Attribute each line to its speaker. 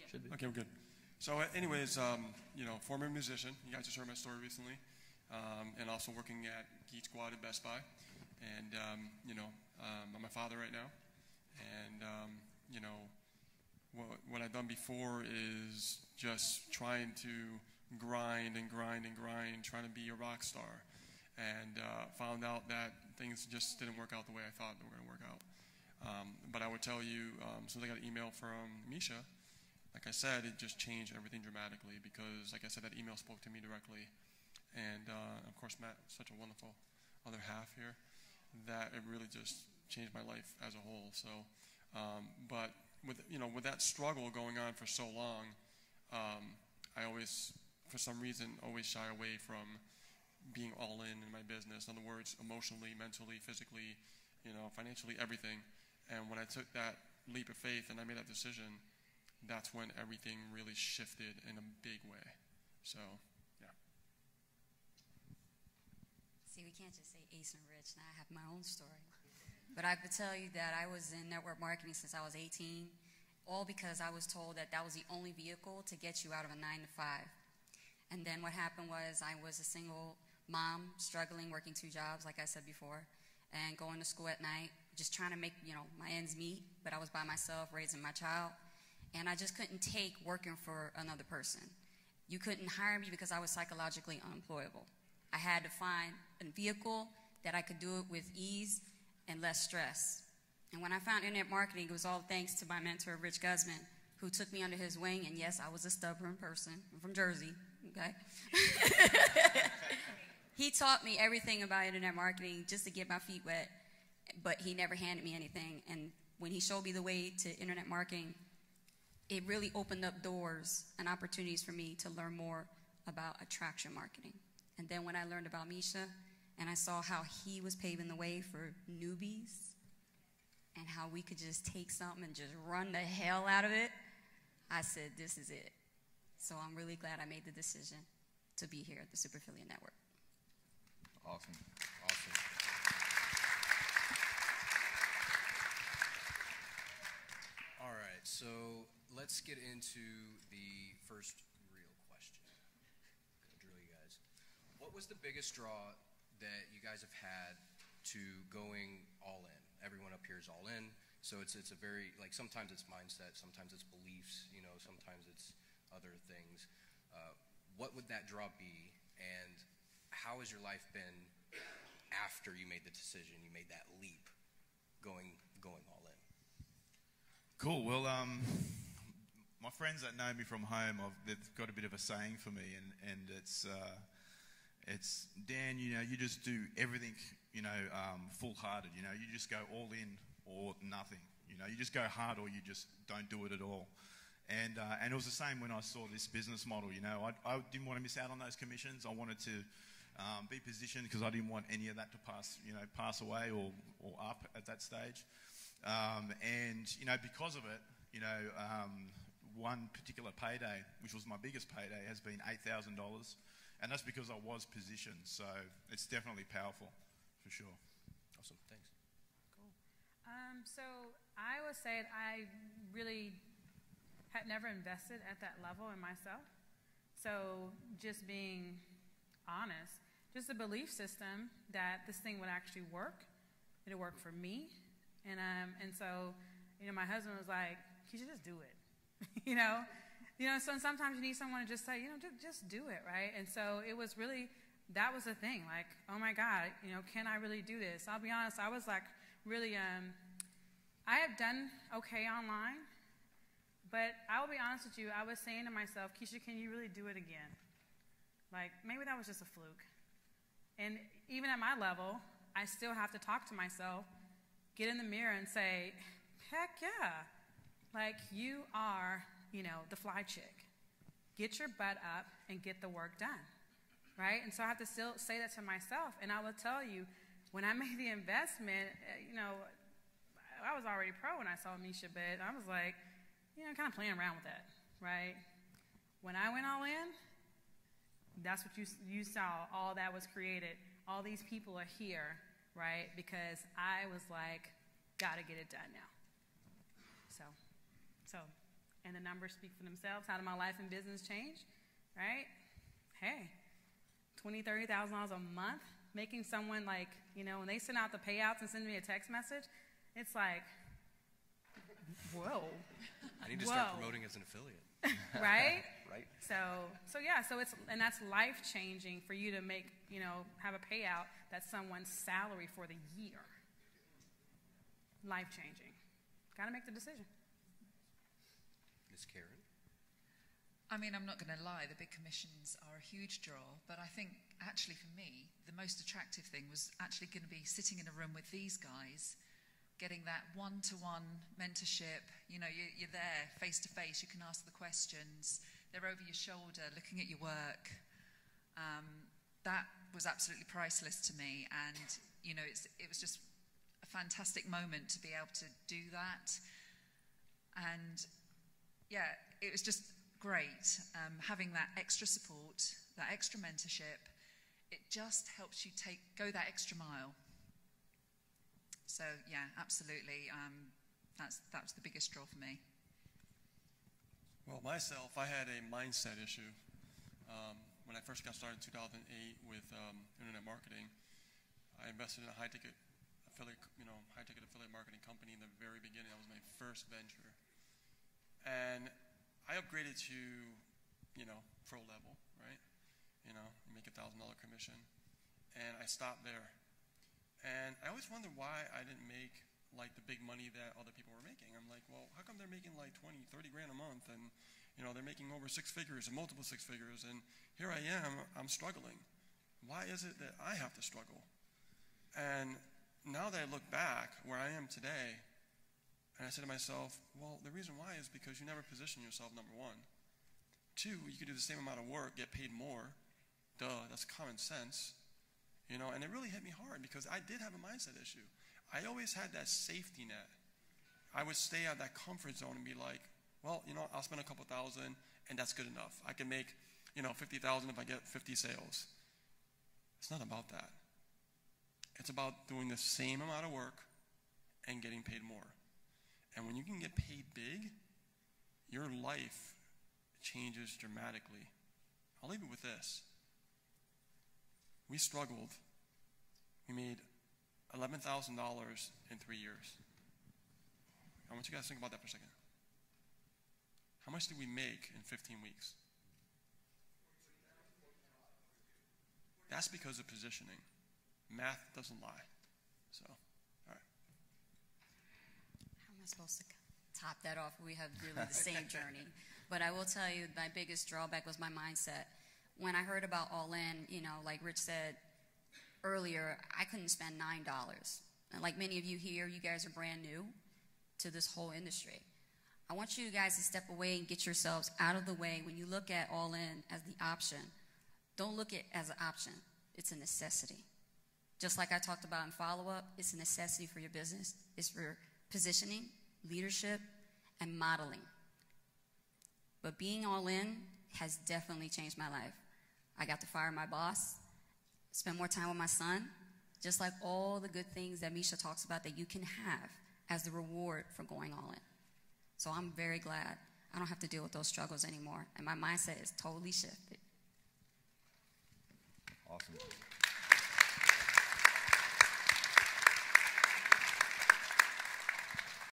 Speaker 1: Should be.
Speaker 2: Okay, we're good. So anyways, former musician. You guys just heard my story recently. And also working at Geek Squad at Best Buy. And, I'm a father right now. And, what I've done before is just trying to grind, trying to be a rock star. And found out that things just didn't work out the way I thought they were going to work out. But I would tell you, as soon as I got an email from Misha, like I said, it just changed everything dramatically because, like I said, that email spoke to me directly. And, of course, Matt, such a wonderful other half here, that it really just changed my life as a whole. So, but with that struggle going on for so long, I always, for some reason, always shy away from being all in my business. In other words, emotionally, mentally, physically, financially, everything. And when I took that leap of faith and I made that decision, that's when everything really shifted in a big way. So, yeah.
Speaker 3: See, we can't just say Ace and Rich. Now I have my own story. But I could tell you that I was in network marketing since I was 18, all because I was told that that was the only vehicle to get you out of a 9-to-5. And then what happened was I was a single mom, struggling, working 2 jobs, like I said before, and going to school at night, just trying to make, my ends meet. But I was by myself, raising my child. And I just couldn't take working for another person. You couldn't hire me because I was psychologically unemployable. I had to find a vehicle that I could do it with ease and less stress. And when I found internet marketing, it was all thanks to my mentor, Rich Guzman, who took me under his wing. And yes, I was a stubborn person. I'm from Jersey, okay? He taught me everything about internet marketing just to get my feet wet, but he never handed me anything. And when he showed me the way to internet marketing, it really opened up doors and opportunities for me to learn more about attraction marketing. And then when I learned about Misha and I saw how he was paving the way for newbies and how we could just take something and just run the hell out of it, I said, this is it. So I'm really glad I made the decision to be here at the Super Affiliate Network.
Speaker 4: Awesome. Awesome. All right, so let's get into the first real question. I'm gonna drill you guys. What was the biggest draw that you guys have had to going all in? Everyone up here is all in, so it's a very, like, sometimes it's mindset, sometimes it's beliefs, sometimes it's other things. What would that draw be, and how has your life been after you made the decision, you made that leap, going all in?
Speaker 5: Cool. Well, my friends that know me from home, they've got a bit of a saying for me, and it's Dan, you just do everything, full-hearted. You just go all in or nothing. You just go hard or you just don't do it at all. And it was the same when I saw this business model. I didn't want to miss out on those commissions. I wanted to be positioned because I didn't want any of that to pass away or up at that stage. And because of it, one particular payday, which was my biggest payday, has been $8,000, and that's because I was positioned. So it's definitely powerful, for sure.
Speaker 4: Awesome, thanks.
Speaker 6: Cool. So I would say I really had never invested at that level in myself. So just being honest, just a belief system that this thing would actually work. It'll work for me. And so, my husband was like, you should just do it. So sometimes you need someone to just say, just do it, right? And so it was really, that was the thing, like, oh my God, can I really do this? I'll be honest, I was like really, I have done okay online, but I will be honest with you, I was saying to myself, Keisha, can you really do it again? Like, maybe that was just a fluke. And even at my level, I still have to talk to myself, get in the mirror and say, heck yeah. Like, you are, the fly chick. Get your butt up and get the work done, right? And so I have to still say that to myself. And I will tell you, when I made the investment, I was already pro when I saw Misha, but I was like, kind of playing around with that, right? When I went all in, that's what you saw, all that was created. All these people are here, right? Because I was like, gotta get it done now. So and the numbers speak for themselves. How did my life and business change? Right? Hey, $20,000, $30,000 a month, making someone like, you know, when they send out the payouts and send me a text message, it's like, whoa.
Speaker 4: I need to start promoting as an affiliate.
Speaker 6: Right?
Speaker 4: Right.
Speaker 6: So it's, and that's life changing for you to make, you know, have a payout that's someone's salary for the year. Life changing. Got to make the decision.
Speaker 4: Ms. Karen?
Speaker 1: I mean, I'm not going to lie, the big commissions are a huge draw, but I think actually for me, the most attractive thing was actually going to be sitting in a room with these guys, getting that one-to-one mentorship. You know, you're there face to face, you can ask the questions, they're over your shoulder looking at your work. That was absolutely priceless to me, and you know, it was just a fantastic moment to be able to do that. And yeah, it was just great having that extra support, that extra mentorship. It just helps you go that extra mile. So yeah, absolutely, that was the biggest draw for me.
Speaker 2: Well, myself, I had a mindset issue. When I first got started in 2008 with internet marketing, I invested in a high-ticket affiliate marketing company in the very beginning. That was my first venture. And I upgraded to, you know, pro level, right? You know, you make $1,000 commission. And I stopped there. And I always wondered why I didn't make like the big money that other people were making. I'm like, well, how come they're making like 20, 30 grand a month, and you know, they're making over 6 figures and multiple 6 figures, and here I am, I'm struggling. Why is it that I have to struggle? And now that I look back where I am today, and I say to myself, well, the reason why is because you never position yourself, number one. Two, you could do the same amount of work, get paid more. Duh, that's common sense. You know, and it really hit me hard because I did have a mindset issue. I always had that safety net. I would stay out of that comfort zone and be like, well, you know, I'll spend a couple thousand and that's good enough. I can make, you know, 50,000 if I get 50 sales. It's not about that. It's about doing the same amount of work and getting paid more. And when you can get paid big, your life changes dramatically. I'll leave it with this. We struggled. We made $11,000 in 3 years. I want you guys to think about that for a second. How much did we make in 15 weeks? That's because of positioning. Math doesn't lie. So, all right.
Speaker 3: How am I supposed to top that off? We have really the same journey. But I will tell you, my biggest drawback was my mindset. When I heard about All In, you know, like Rich said earlier, I couldn't spend $9. And like many of you here, you guys are brand new to this whole industry. I want you guys to step away and get yourselves out of the way. When you look at All In as the option, don't look at it as an option. It's a necessity. Just like I talked about in follow-up, it's a necessity for your business. It's for positioning, leadership, and modeling. But being All In has definitely changed my life. I got to fire my boss, spend more time with my son, just like all the good things that Misha talks about that you can have as the reward for going all in. So I'm very glad I don't have to deal with those struggles anymore, and my mindset is totally shifted.
Speaker 7: Awesome.